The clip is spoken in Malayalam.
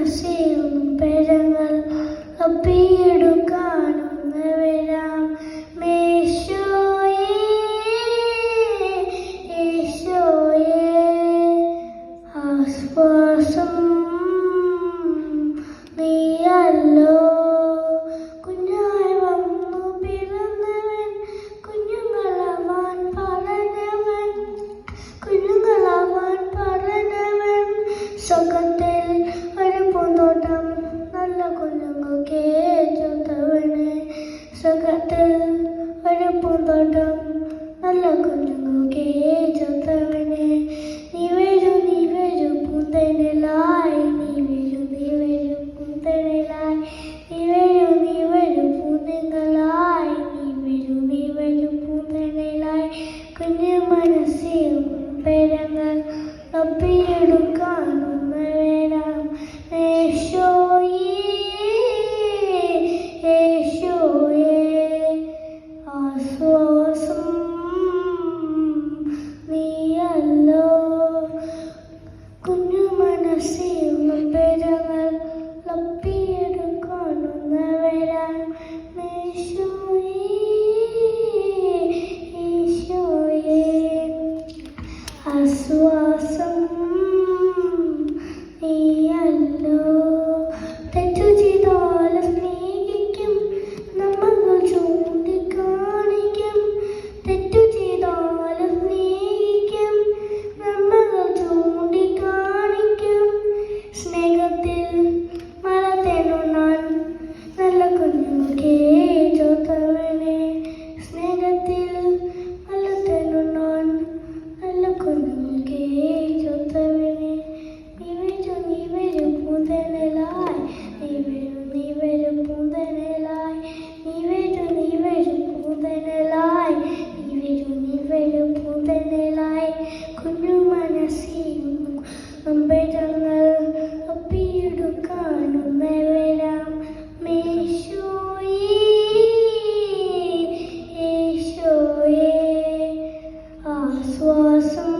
മനസ്സിലും പെരങ്ങൾ അപ്പിയെടുക്കാനൊന്ന് വരാം. മേശോയേ യേശോയേ ആശ്വാസം നീയല്ലോ. കുഞ്ഞായി വന്നു പിറന്നവൻ, കുഞ്ഞുങ്ങളാവാൻ പറഞ്ഞവൻ, കുഞ്ഞുങ്ങളാവാൻ പറഞ്ഞവൻ. സ്വർഗത്തിൽ ഒരു പൂന്തോട്ടം നല്ല കുഞ്ഞുങ്ങൾക്ക് ചൊത്തവന്. സ്വർഗത്തിൽ ഒരു പൂന്തോട്ടം നല്ല കുഞ്ഞുങ്ങൾക്ക് ചൊത്തവന്. നീ വരൂ പൂന്തേനിലായി, നീ വരൂ പൂന്തേനിലായി, നീ വരൂ പൂന്തേങ്ങളായി, നീ വരൂ പൂന്തേനിലായി. കുഞ്ഞു മനസ്സിൽ പെരങ്ങൾ അപ്പിയെടുക്കാനൊന്ന് വരാം. യേശോയേ യേശോയേ ആശ്വാസം നീയല്ലോ. കുഞ്ഞു മനസ്സിൽ പെരങ്ങൾ അപ്പിയെടുക്കാനൊന്ന് വരാം. യേശോയേ യേശോയേ ആശ്വാസം നീയല്ലോ. തെറ്റു ചെയ്താലും സ്നേഹിക്കും, നന്മകൾ ചൂണ്ടിക്കാണിക്കും. തെറ്റു ചെയ്താലും സ്നേഹിക്കും, നന്മകൾ ചൂണ്ടിക്കാണിക്കും. സ്നേഹത്തിൽ മഴ തേടുന്നാൻ നല്ല കുഞ്ഞുങ്ങൾക്ക് ചൊത്തവനെ. സ്നേഹത്തിൽ മഴ തേടുന്നാൻ നല്ല കുഞ്ഞുങ്ങൾക്ക് ചൊത്തവനെ. നീ വരൂ പൂന്തേനിലായി, നീ വരൂ പൂന്തേനിലായി, നീ വരൂ പൂന്തേനിലായി, നീ വരൂ പൂന്തേനിലായി. കുഞ്ഞു മനസ്സിൽ പെരങ്ങൾ അപ്പിയെടുക്കാനൊന്ന് വരാം. യേശോയേ യേശോയേ ആശ്വാസം